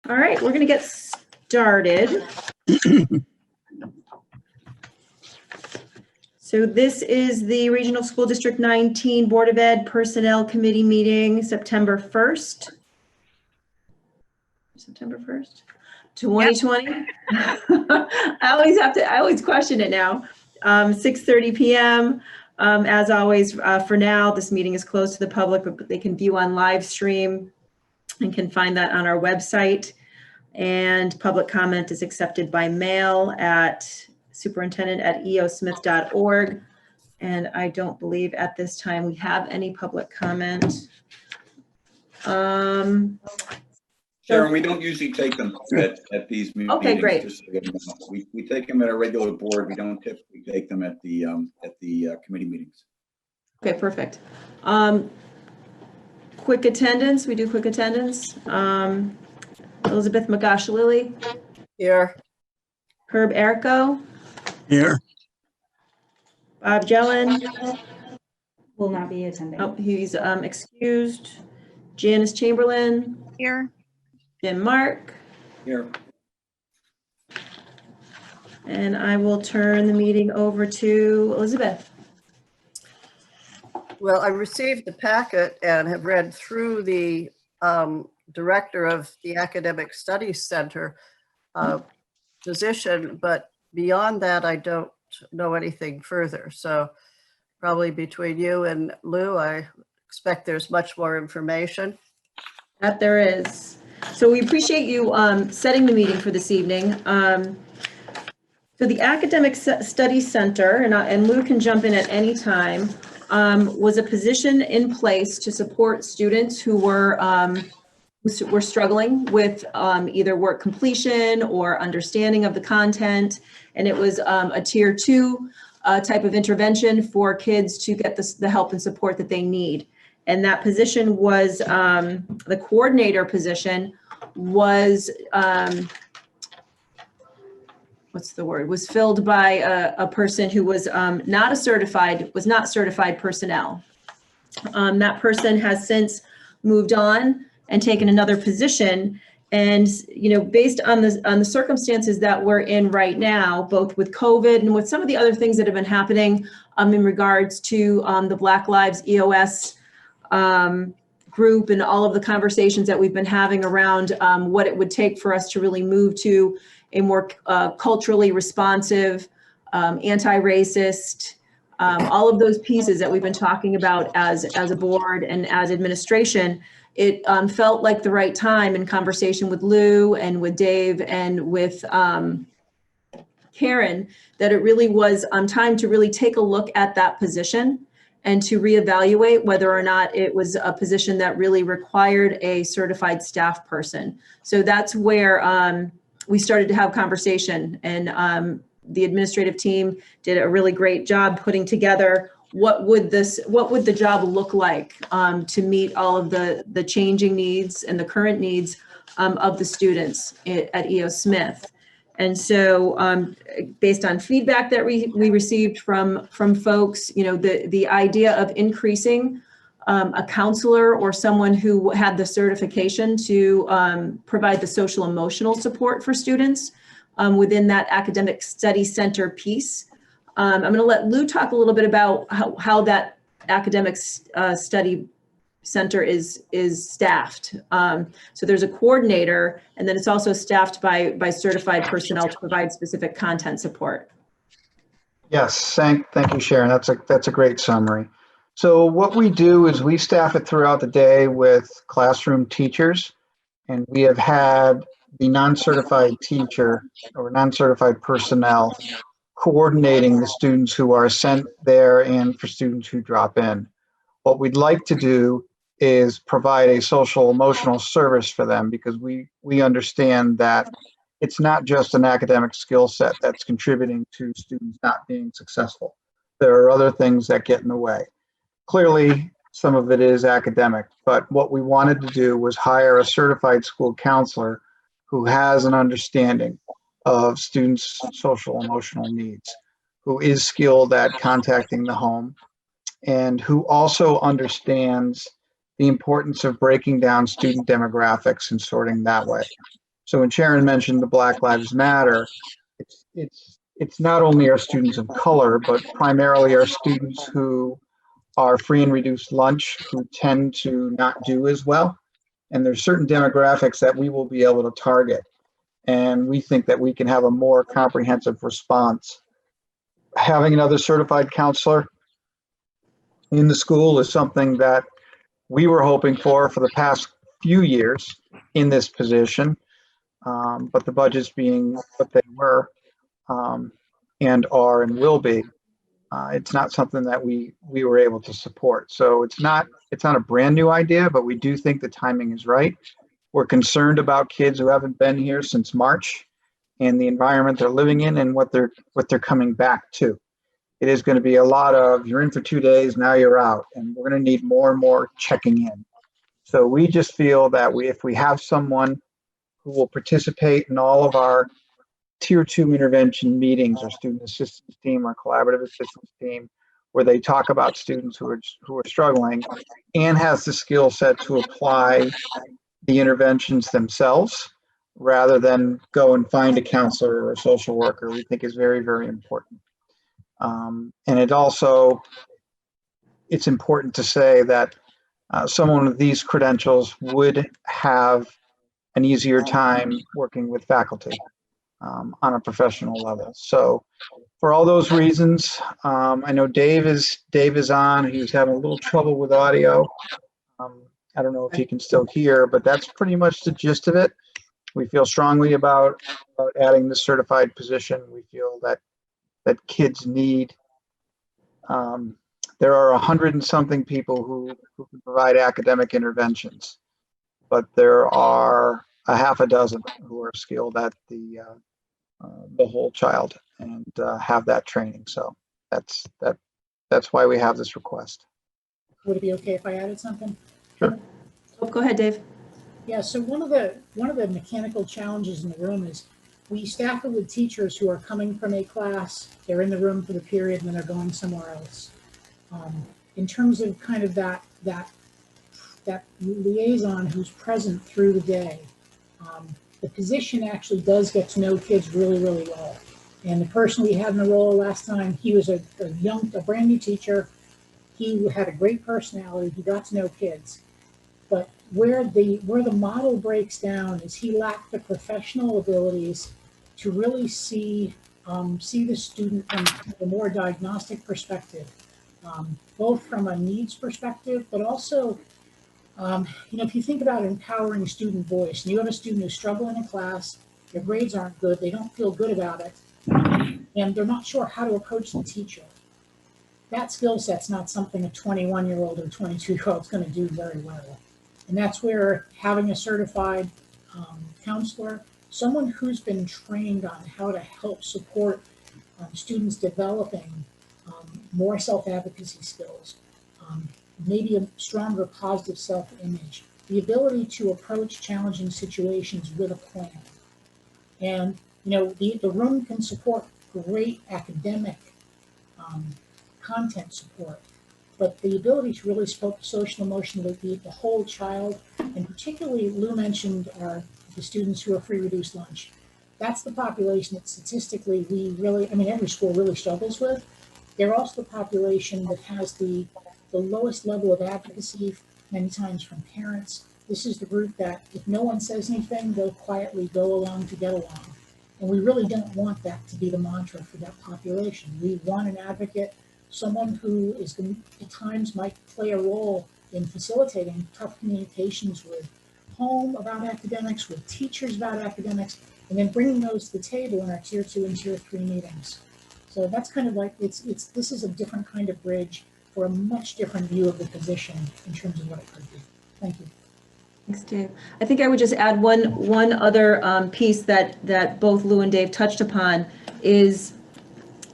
All right, we're going to get started. So this is the Regional School District 19 Board of Ed Personnel Committee meeting, September 1st. September 1st, 2020. I always question it now. 6:30 p.m. As always, for now, this meeting is closed to the public, but they can view on live stream and can find that on our website. And public comment is accepted by mail at superintendent@eosmith.org. And I don't believe at this time we have any public comment. Sharon, we don't usually take them at these meetings. Okay, great. Just so you know. We take them at a regular board. We don't typically take them at the committee meetings. Okay, perfect. Quick attendance, we do quick attendance. Elizabeth Magashilili. Here. Herb Errico. Here. Bob Jellin. Will not be attending. Oh, he's excused. Janice Chamberlain. Here. Jim Mark. Here. And I will turn the meeting over to Elizabeth. Well, I received the packet and have read through the director of the Academic Studies Center position, but beyond that, I don't know anything further. So probably between you and Lou, I expect there's much more information. That there is. So we appreciate you setting the meeting for this evening. So the Academic Studies Center, and Lou can jump in at any time, was a position in place to support students who were struggling with either work completion or understanding of the content. And it was a tier 2 type of intervention for kids to get the help and support that they need. And that position was, the coordinator position was, was filled by a person who was not certified personnel. That person has since moved on and taken another position. And, based on the circumstances that we're in right now, both with COVID and with some of the other things that have been happening in regards to the Black Lives EOS group and all of the conversations that we've been having around what it would take for us to really move to a more culturally responsive, anti-racist, all of those pieces that we've been talking about as a board and as administration. It felt like the right time in conversation with Lou and with Dave and with Karen that it really was time to really take a look at that position and to reevaluate whether or not it was a position that really required a certified staff person. So that's where we started to have conversation, and the administrative team did a really great job putting together what would the job look like to meet all of the changing needs and the current needs of the students at EO Smith. And so based on feedback that we received from folks, the idea of increasing a counselor or someone who had the certification to provide the social emotional support for students within that academic study center piece. I'm going to let Lou talk a little bit about how that academic study center is staffed. So there's a coordinator, and then it's also staffed by certified personnel to provide specific content support. Yes, thank you, Sharon. That's a great summary. So what we do is we staff it throughout the day with classroom teachers, and we have had the non-certified teacher or non-certified personnel coordinating the students who are sent there and for students who drop in. What we'd like to do is provide a social emotional service for them, because we understand that it's not just an academic skill set that's contributing to students not being successful. There are other things that get in the way. Clearly, some of it is academic, but what we wanted to do was hire a certified school counselor who has an understanding of students' social emotional needs, who is skilled at contacting the home, and who also understands the importance of breaking down student demographics and sorting that way. So when Sharon mentioned the Black Lives Matter, it's not only our students of color, but primarily our students who are free and reduced lunch who tend to not do as well. And there's certain demographics that we will be able to target. And we think that we can have a more comprehensive response. Having another certified counselor in the school is something that we were hoping for the past few years in this position. But the budgets being what they were and are and will be, it's not something that we were able to support. So it's not a brand new idea, but we do think the timing is right. We're concerned about kids who haven't been here since March and the environment they're living in and what they're coming back to. It is going to be a lot of, you're in for 2 days, now you're out, and we're going to need more and more checking in. So we just feel that if we have someone who will participate in all of our tier 2 intervention meetings, our student assistance team, our collaborative assistance team, where they talk about students who are struggling and has the skill set to apply the interventions themselves rather than go and find a counselor or a social worker, we think is very, very important. And it's important to say that someone with these credentials would have an easier time working with faculty on a professional level. So for all those reasons, I know Dave is on. He was having a little trouble with audio. I don't know if he can still hear, but that's pretty much the gist of it. We feel strongly about adding the certified position. We feel that kids need, there are 100 and something people who can provide academic interventions, but there are a half a dozen who are skilled at the whole child and have that training. So that's why we have this request. Would it be okay if I added something? Sure. Oh, go ahead, Dave. Yeah, so one of the mechanical challenges in the room is we staff it with teachers who are coming from a class, they're in the room for the period, and then they're going somewhere else. In terms of kind of that liaison who's present through the day, the position actually does get to know kids really, really well. And the person we had in the role last time, he was a brand new teacher. He had a great personality. He got to know kids. But where the model breaks down is he lacked the professional abilities to really see the student from a more diagnostic perspective, both from a needs perspective, but also, if you think about empowering student voice, and you have a student who's struggling in class, their grades aren't good, they don't feel good about it, and they're not sure how to approach the teacher. That skill set's not something a 21-year-old or 22-year-old is going to do very well. And that's where having a certified counselor, someone who's been trained on how to help support students developing more self-advocacy skills, maybe a stronger positive self-image, the ability to approach challenging situations with a plan. And, the room can support great academic content support, but the ability to really focus social emotionally, the whole child, and particularly Lou mentioned the students who are free reduced lunch. That's the population that statistically every school really struggles with. They're also the population that has the lowest level of advocacy, many times from parents. This is the group that if no one says anything, they'll quietly go along to get along. And we really don't want that to be the mantra for that population. We want an advocate, someone who is at times might play a role in facilitating tough communications with home about academics, with teachers about academics, and then bringing those to the table in our tier 2 and tier 3 meetings. So that's kind of like, this is a different kind of bridge for a much different view of the position in terms of what it could be. Thank you. Thanks, Dave. I think I would just add one other piece that both Lou and Dave touched upon is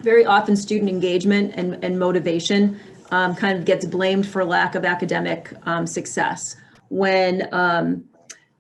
very often student engagement and motivation kind of gets blamed for lack of academic success, when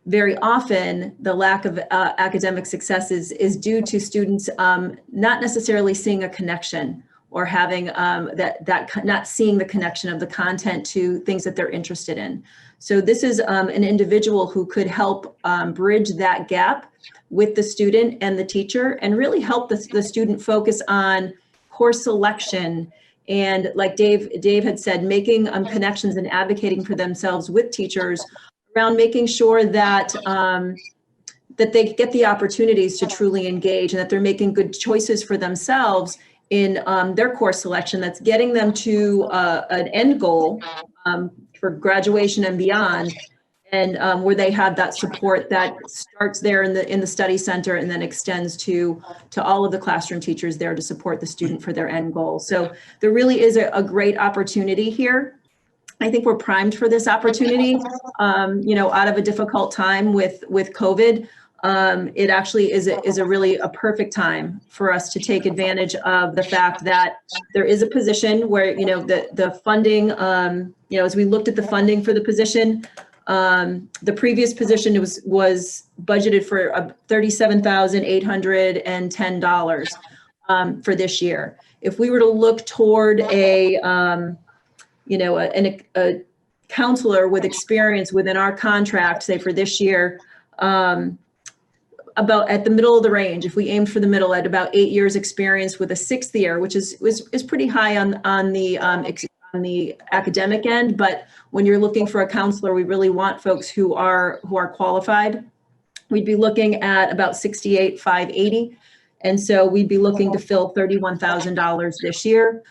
very often the lack of academic success is due to students not necessarily seeing a connection or having not seeing the connection of the content to things that they're interested in. So this is an individual who could help bridge that gap with the student and the teacher, and really help the student focus on course selection. And like Dave had said, making connections and advocating for themselves with teachers around making sure that that they get the opportunities to truly engage, and that they're making good choices for themselves in their course selection that's getting them to an end goal for graduation and beyond, and where they have that support that starts there in the study center and then extends to all of the classroom teachers there to support the student for their end goal. So there really is a great opportunity here. I think we're primed for this opportunity, out of a difficult time with COVID. It actually is a really perfect time for us to take advantage of the fact that there is a position where, the funding, as we looked at the funding for the position, the previous position was budgeted for $37,810 for this year. If we were to look toward a counselor with experience within our contract, say for this year, about at the middle of the range, if we aimed for the middle, at about 8 years experience with a 6th year, which is pretty high on the academic end. But when you're looking for a counselor, we really want folks who are qualified. We'd be looking at about 68,580. And so we'd be looking to fill $31,000 this year.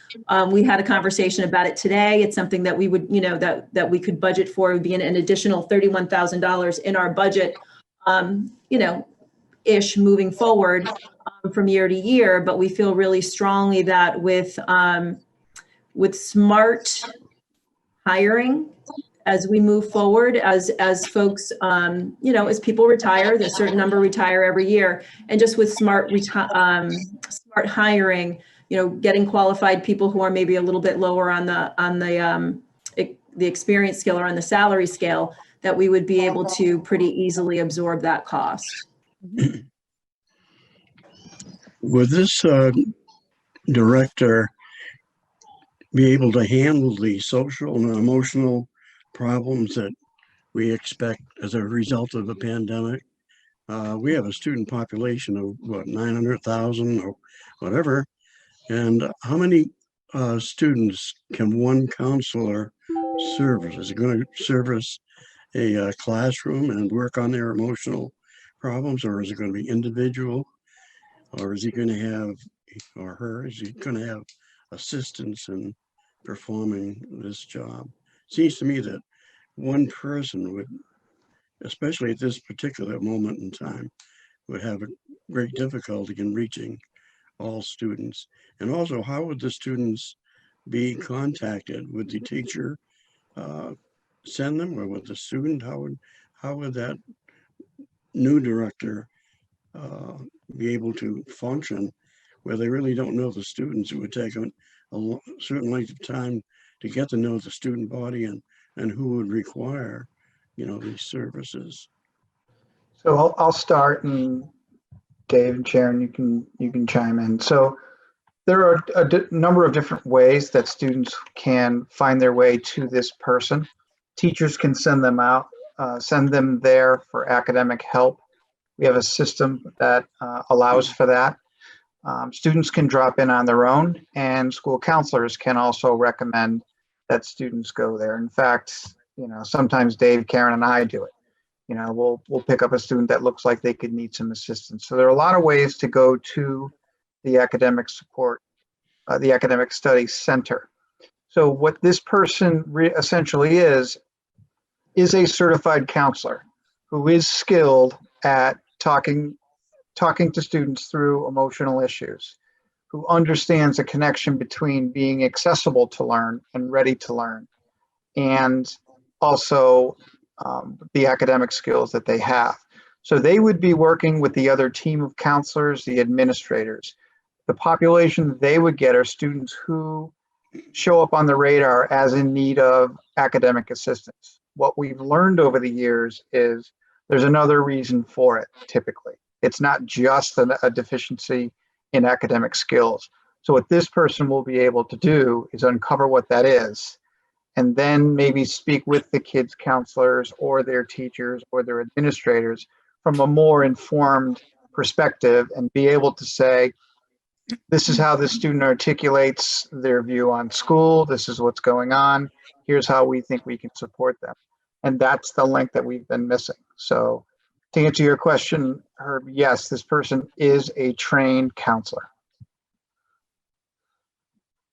We had a conversation about it today. It's something that we would, that we could budget for. It would be an additional $31,000 in our budget, ish moving forward from year to year. But we feel really strongly that with smart hiring, as we move forward, as folks, as people retire, there's a certain number retire every year, and just with smart hiring, getting qualified people who are maybe a little bit lower on the experience scale or on the salary scale, that we would be able to pretty easily absorb that cost. Would this director be able to handle the social and emotional problems that we expect as a result of the pandemic? We have a student population of 900,000 or whatever. And how many students can one counselor service? Is it going to service a classroom and work on their emotional problems, or is it going to be individual? Or is he going to have, or her, is he going to have assistance in performing this job? Seems to me that one person would, especially at this particular moment in time, would have a great difficulty in reaching all students. And also, how would the students be contacted? Would the teacher send them, or would the student? How would that new director be able to function where they really don't know the students? It would take a certain length of time to get to know the student body and who would require, these services. So I'll start, and Dave and Sharon, you can chime in. So there are a number of different ways that students can find their way to this person. Teachers can send them there for academic help. We have a system that allows for that. Students can drop in on their own, and school counselors can also recommend that students go there. In fact, sometimes Dave, Karen, and I do it. We'll pick up a student that looks like they could need some assistance. So there are a lot of ways to go to the academic support, the academic study center. So what this person essentially is a certified counselor who is skilled at talking to students through emotional issues, who understands the connection between being accessible to learn and ready to learn, and also the academic skills that they have. So they would be working with the other team of counselors, the administrators. The population they would get are students who show up on the radar as in need of academic assistance. What we've learned over the years is there's another reason for it, typically. It's not just a deficiency in academic skills. So what this person will be able to do is uncover what that is, and then maybe speak with the kids' counselors or their teachers or their administrators from a more informed perspective and be able to say, this is how the student articulates their view on school. This is what's going on. Here's how we think we can support them. And that's the link that we've been missing. So to answer your question, Herb, yes, this person is a trained counselor.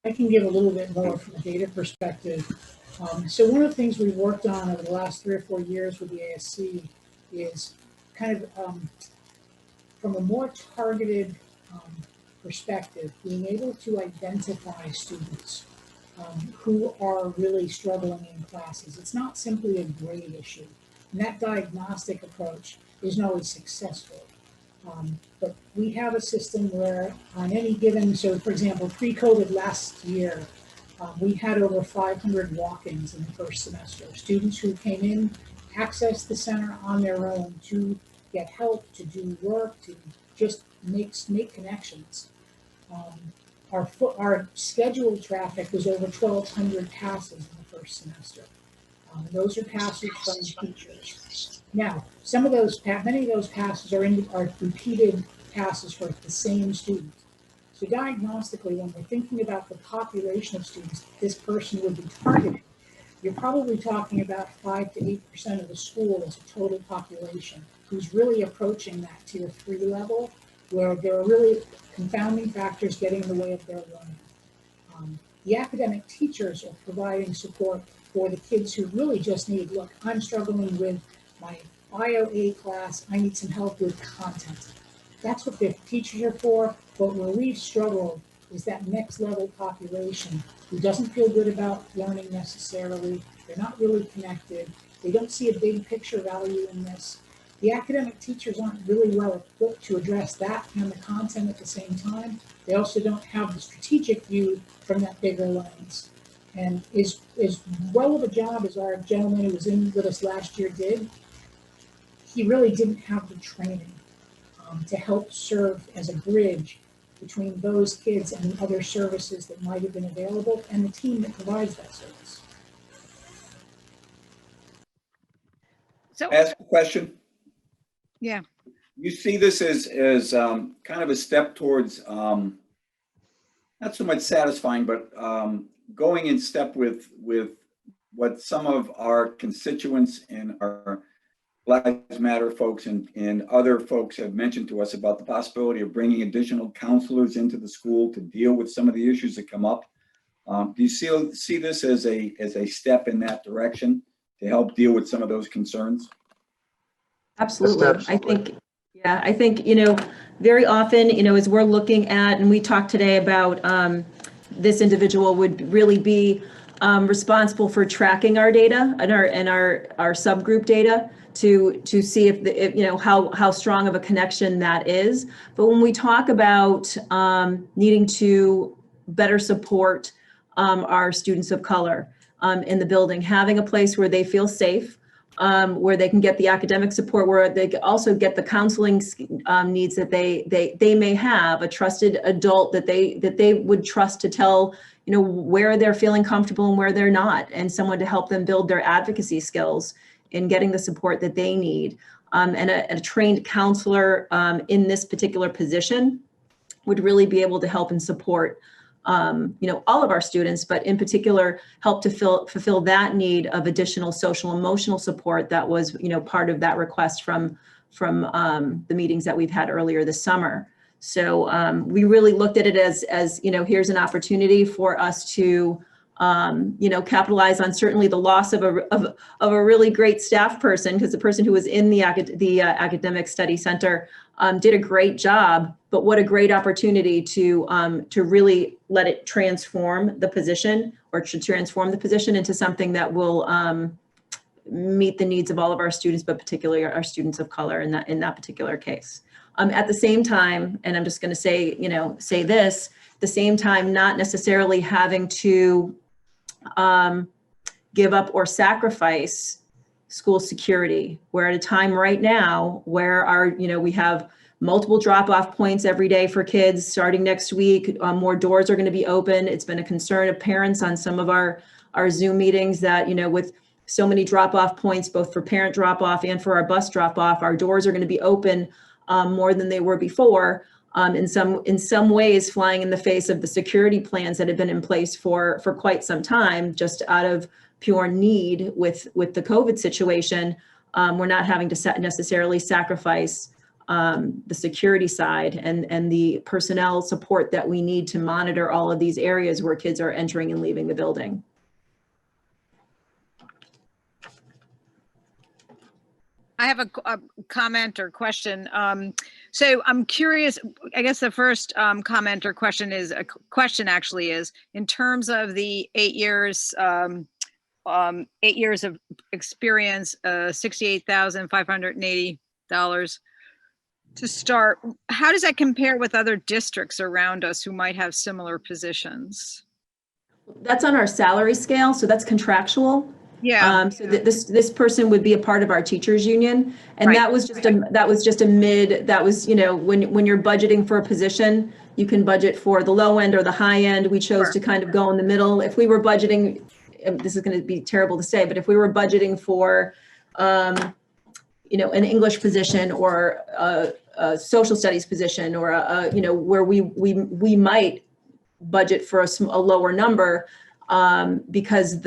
I can give a little bit more from a data perspective. So one of the things we've worked on over the last 3 or 4 years with the ASC is kind of from a more targeted perspective, being able to identify students who are really struggling in classes. It's not simply a grade issue. And that diagnostic approach isn't always successful. But we have a system where on any given, so for example, pre-COVID last year, we had over 500 walk-ins in the first semester. Students who came in, accessed the center on their own to get help, to do work, to just make connections. Our scheduled traffic was over 1,200 passes in the first semester. Those are passes from teachers. Now, many of those passes are repeated passes for the same student. So diagnostically, when we're thinking about the population of students this person would be targeting, you're probably talking about 5 to 8% of the school as a total population who's really approaching that tier 3 level, where there are really confounding factors getting in the way of their learning. The academic teachers are providing support for the kids who really just need, look, I'm struggling with my Bio A class, I need some help with content. That's what the teachers are for, but where we've struggled is that next level population who doesn't feel good about learning necessarily, they're not really connected, they don't see a big picture value in this. The academic teachers aren't really well equipped to address that and the content at the same time. They also don't have the strategic view from that bigger lens. And as well of a job as our gentleman who was in with us last year did, he really didn't have the training to help serve as a bridge between those kids and other services that might have been available and the team that provides that service. So, Ask a question. yeah, You see this as kind of a step towards not so much satisfying, but going in step with what some of our constituents and our Black Lives Matter folks and other folks have mentioned to us about the possibility of bringing additional counselors into the school to deal with some of the issues that come up. Do you see this as a step in that direction to help deal with some of those concerns? Absolutely. Absolutely. I think, very often, as we're looking at, and we talked today about this individual would really be responsible for tracking our data and our subgroup data to see if how strong of a connection that is. But when we talk about needing to better support our students of color in the building, having a place where they feel safe, where they can get the academic support, where they can also get the counseling needs that they may have, a trusted adult that they would trust to tell where they're feeling comfortable and where they're not, and someone to help them build their advocacy skills in getting the support that they need. And a trained counselor in this particular position would really be able to help and support all of our students, but in particular help to fulfill that need of additional social emotional support that was part of that request from the meetings that we've had earlier this summer. So we really looked at it as here's an opportunity for us to capitalize on certainly the loss of a really great staff person, because the person who was in the academic study center did a great job, but what a great opportunity to really let it transform the position, or to transform the position into something that will meet the needs of all of our students, but particularly our students of color in that particular case. At the same time, and I'm just going to say this, at the same time, not necessarily having to give up or sacrifice school security. We're at a time right now where we have multiple drop-off points every day for kids starting next week. More doors are going to be open. It's been a concern of parents on some of our Zoom meetings that, you know, with so many drop-off points, both for parent drop-off and for our bus drop-off, our doors are going to be open more than they were before. In some ways, flying in the face of the security plans that have been in place for quite some time, just out of pure need with the COVID situation. We're not having to necessarily sacrifice the security side and the personnel support that we need to monitor all of these areas where kids are entering and leaving the building. I have a comment or question. So I'm curious, I guess the first comment or question is, a question actually is, in terms of the 8 years, 8 years of experience, $68,580 to start, how does that compare with other districts around us who might have similar positions? That's on our salary scale, so that's contractual. Yeah. So this person would be a part of our teachers union, and Right. that was just a mid. That was, you know, when you're budgeting for a position, you can budget for the low end or the high end. We chose Sure. to kind of go in the middle. If we were budgeting, and this is going to be terrible to say, but if we were budgeting for, you know, an English position or a social studies position, or you know, where we might budget for a lower number, because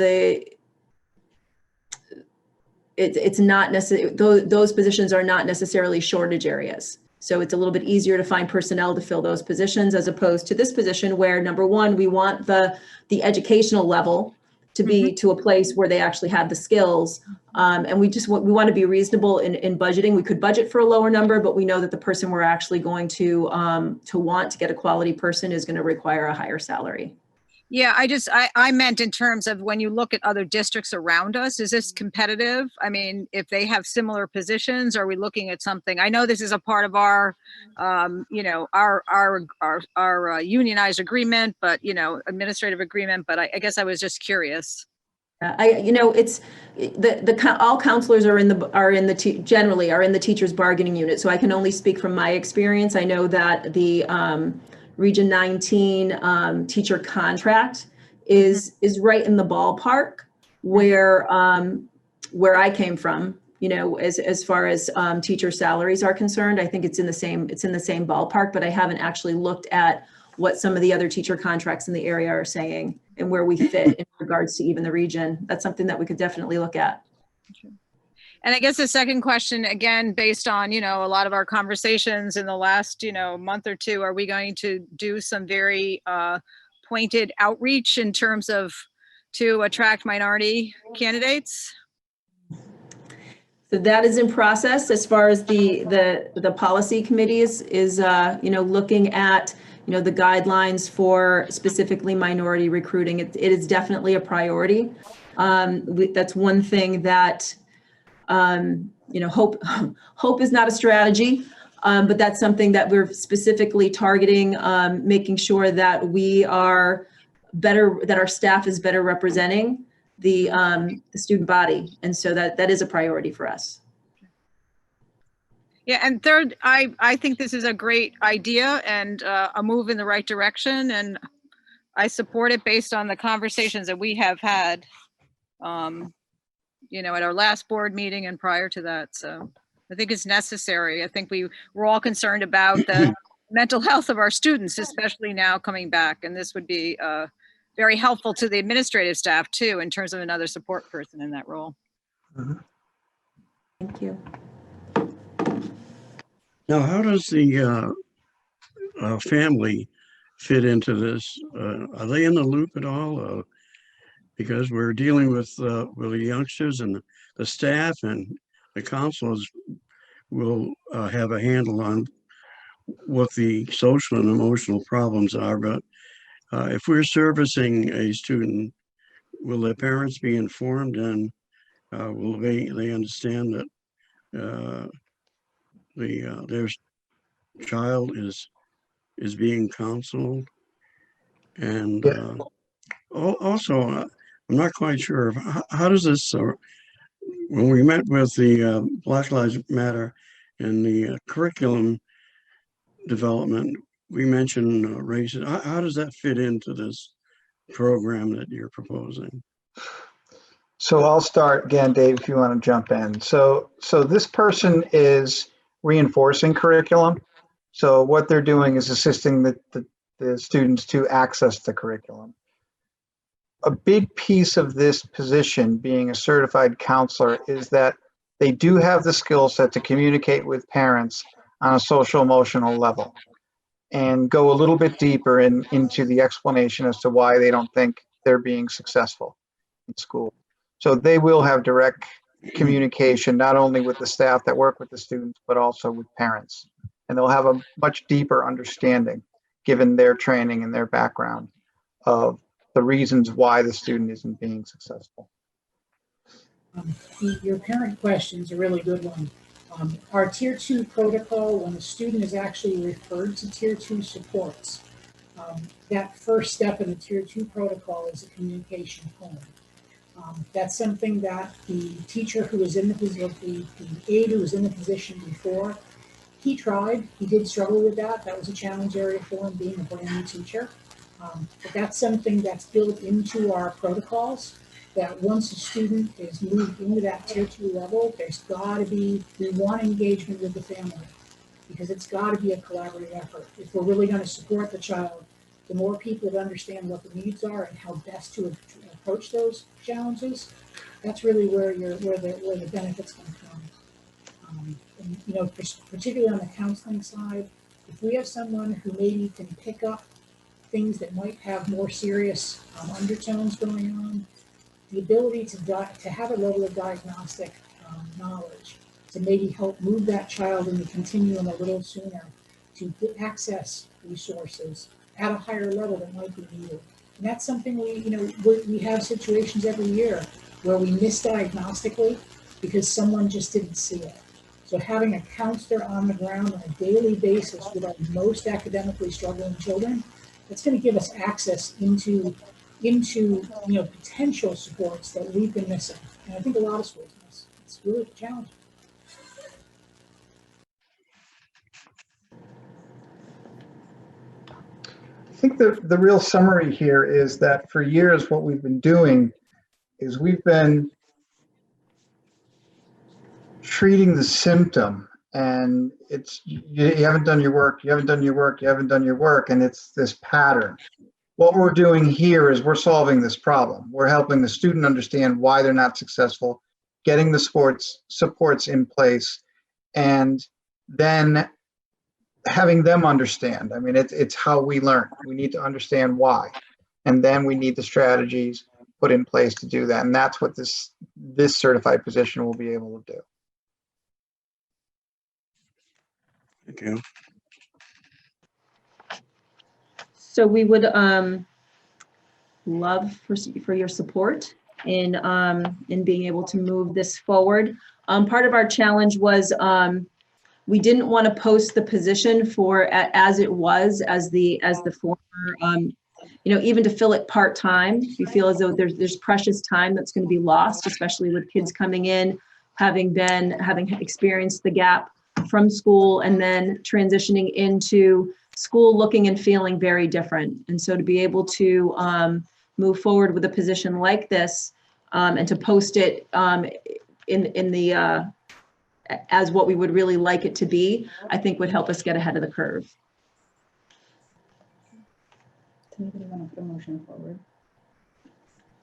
it's not necessarily, those positions are not necessarily shortage areas. So it's a little bit easier to find personnel to fill those positions, as opposed to this position where, number one, we want the educational level to be to a place where they actually have the skills. And we want to be reasonable in budgeting. We could budget for a lower number, but we know that the person we're actually going to want to get a quality person is going to require a higher salary. Yeah, I meant in terms of when you look at other districts around us, is this competitive? I mean, if they have similar positions, are we looking at something? I know this is a part of our, you know, our unionized agreement, but, you know, administrative agreement, but I guess I was just curious. You know, it's all counselors generally are in the teachers bargaining unit. So I can only speak from my experience. I know that the Region 19 teacher contract is right in the ballpark where I came from. You know, as far as teacher salaries are concerned, I think it's in the same ballpark. But I haven't actually looked at what some of the other teacher contracts in the area are saying and where we fit in regards to even the region. That's something that we could definitely look at. And I guess the second question, again, based on, you know, a lot of our conversations in the last, you know, month or two, are we going to do some very pointed outreach in terms of to attract minority candidates? So that is in process. As far as the policy committee is you know, looking at, you know, the guidelines for specifically minority recruiting. It is definitely a priority. That's one thing that, you know, hope is not a strategy, but that's something that we're specifically targeting, making sure that we are better, that our staff is better representing the student body. And so that is a priority for us. Yeah, and third, I think this is a great idea and a move in the right direction, and I support it based on the conversations that we have had, you know, at our last board meeting and prior to that. So I think it's necessary. I think we're all concerned about the mental health of our students, especially now coming back, and this would be very helpful to the administrative staff too, in terms of another support person in that role. Thank you. Now, how does the family fit into this? Are they in the loop at all? Because we're dealing with the youngsters, and the staff and the counselors will have a handle on what the social and emotional problems are. But if we're servicing a student, will their parents be informed, and will they understand that their child is being counseled? And also, I'm not quite sure how does this. When we met with the Black Lives Matter and the curriculum development. We mentioned races. How does that fit into this program that you're proposing? So I'll start again, Dave, if you want to jump in. So this person is reinforcing curriculum. So what they're doing is assisting the students to access the curriculum. A big piece of this position, being a certified counselor, is that they do have the skill set to communicate with parents on a social emotional level and go a little bit deeper into the explanation as to why they don't think they're being successful in school. So they will have direct communication, not only with the staff that work with the students, but also with parents. And they'll have a much deeper understanding, given their training and their background, of the reasons why the student isn't being successful. Your parent question is a really good one. Our Tier 2 protocol, when a student is actually referred to Tier 2 supports, that first step in the Tier 2 protocol is a communication plan. That's something that the teacher who was in the position, the aide who was in the position before, he tried. He did struggle with that. That was a challenge area for him, being a brand new teacher. But that's something that's built into our protocols, that once a student is moved into that Tier 2 level, there's got to be, we want engagement with the family, because it's got to be a collaborative effort. If we're really going to support the child, the more people that understand what the needs are and how best to approach those challenges, that's really where the benefits can come. And, you know, particularly on the counseling side, if we have someone who maybe can pick up things that might have more serious undertones going on, the ability to have a level of diagnostic knowledge to maybe help move that child in the continuum a little sooner, to access resources at a higher level that might be needed. And that's something we have situations every year where we miss diagnostically because someone just didn't see it. So having a counselor on the ground on a daily basis with our most academically struggling children, that's going to give us access into potential supports that we've been missing. And I think a lot of schools miss. It's really challenging. I think the real summary here is that for years, what we've been doing is we've been treating the symptom, and it's you haven't done your work, you haven't done your work, you haven't done your work, and it's this pattern. What we're doing here is we're solving this problem. We're helping the student understand why they're not successful, getting the supports in place, and then having them understand. I mean, it's how we learn. We need to understand why, and then we need the strategies put in place to do that. And that's what this certified position will be able to do. Thank you. So we would love for your support in being able to move this forward. Part of our challenge was we didn't want to post the position for as it was as the former, even to fill it part-time. We feel as though there's precious time that's going to be lost, especially with kids coming in, having experienced the gap from school and then transitioning into school looking and feeling very different. And so to be able to move forward with a position like this and to post it in the as what we would really like it to be, I think would help us get ahead of the curve. Does anybody want to put a motion forward?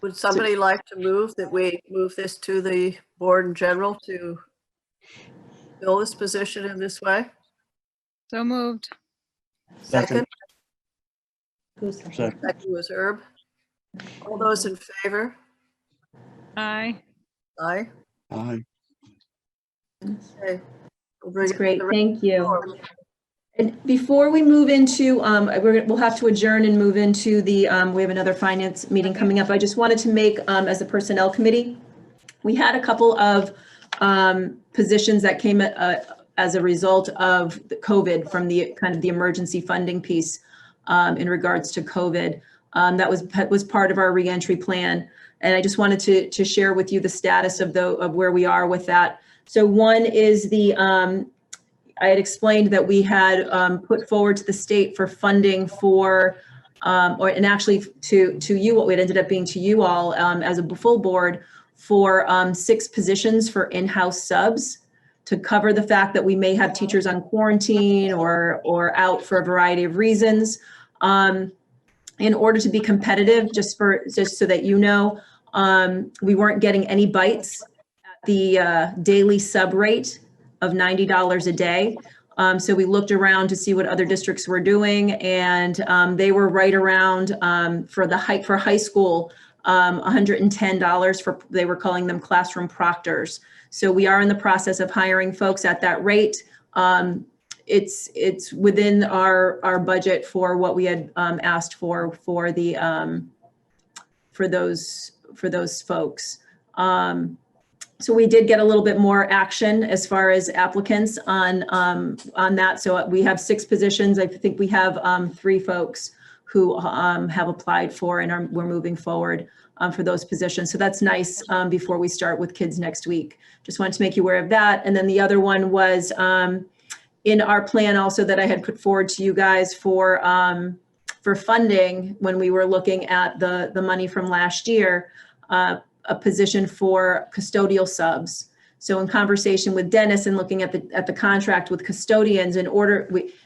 Would somebody like to move that we move this to the board in general to fill this position in this way? So moved. Second? Who's second? Second. Second was Herb. All those in favor? Aye. Aye. Aye. Okay. We'll bring That's it to great, the thank you. forward. And before we move into, we'll have to adjourn and move into the, we have another finance meeting coming up. I just wanted to make, as a personnel committee, we had a couple of positions that came as a result of the COVID from the kind of the emergency funding piece in regards to COVID. That was part of our reentry plan. And I just wanted to share with you the status of where we are with that. So one is the I had explained that we had put forward to the state for funding for, and actually to you, what it ended up being to you all as a full board for 6 positions for in-house subs to cover the fact that we may have teachers on quarantine or out for a variety of reasons. In order to be competitive, just so that you know, we weren't getting any bites at the daily sub rate of $90 a day. So we looked around to see what other districts were doing, and they were right around for high school, $110 they were calling them classroom proctors. So we are in the process of hiring folks at that rate. It's within our budget for what we had asked for those folks. So we did get a little bit more action as far as applicants on that. So we have 6 positions. I think we have 3 folks who have applied for and we're moving forward for those positions. So that's nice before we start with kids next week. Just wanted to make you aware of that. And then the other one was in our plan also that I had put forward to you guys for funding when we were looking at the money from last year, a position for custodial subs. So in conversation with Dennis and looking at the contract with custodians,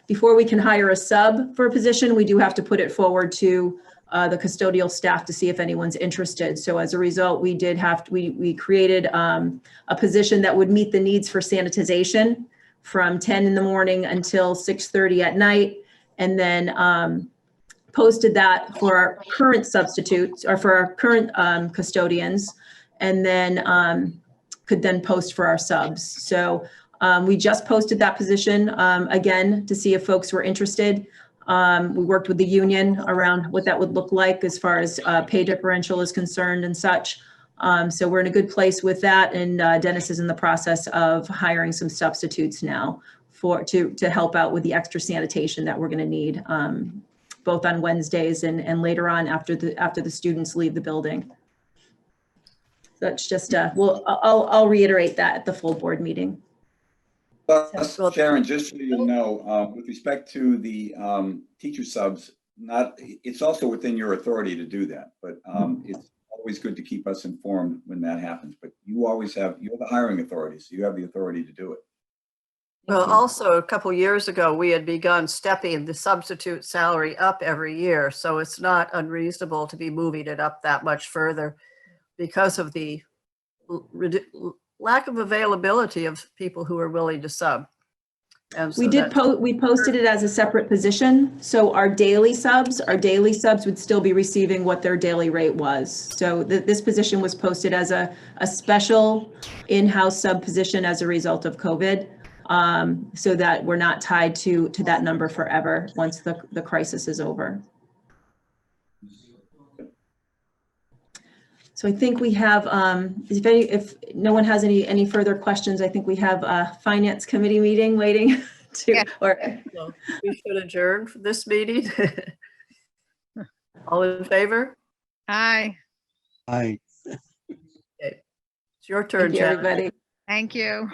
before we can hire a sub for a position, we do have to put it forward to the custodial staff to see if anyone's interested. So as a result, we created a position that would meet the needs for sanitization from 10 in the morning until 6:30 at night, and then posted that for our current substitutes or for our current custodians, and then could then post for our subs. So we just posted that position again to see if folks were interested. We worked with the union around what that would look like as far as pay differential is concerned and such. So we're in a good place with that, and Dennis is in the process of hiring some substitutes now to help out with the extra sanitation that we're going to need, both on Wednesdays and later on after the students leave the building. That's just I'll reiterate that at the full board meeting. Plus, Sharon, just so you know, with respect to the teacher subs, it's also within your authority to do that, but it's always good to keep us informed when that happens. But you're the hiring authority, so you have the authority to do it. Well, also a couple years ago, we had begun stepping the substitute salary up every year. So it's not unreasonable to be moving it up that much further because of the lack of availability of people who are willing to sub. And so we posted it as a separate position. So our daily subs would still be receiving what their daily rate was. So this position was posted as a special in-house sub position as a result of COVID, so that we're not tied to that number forever once the crisis is over. So I think we have, if no one has any further questions, I think we have a finance committee meeting waiting Yeah. So we should adjourn for this meeting. All in favor? Hi, It's your turn, Thank you, Jen. everybody. thank you.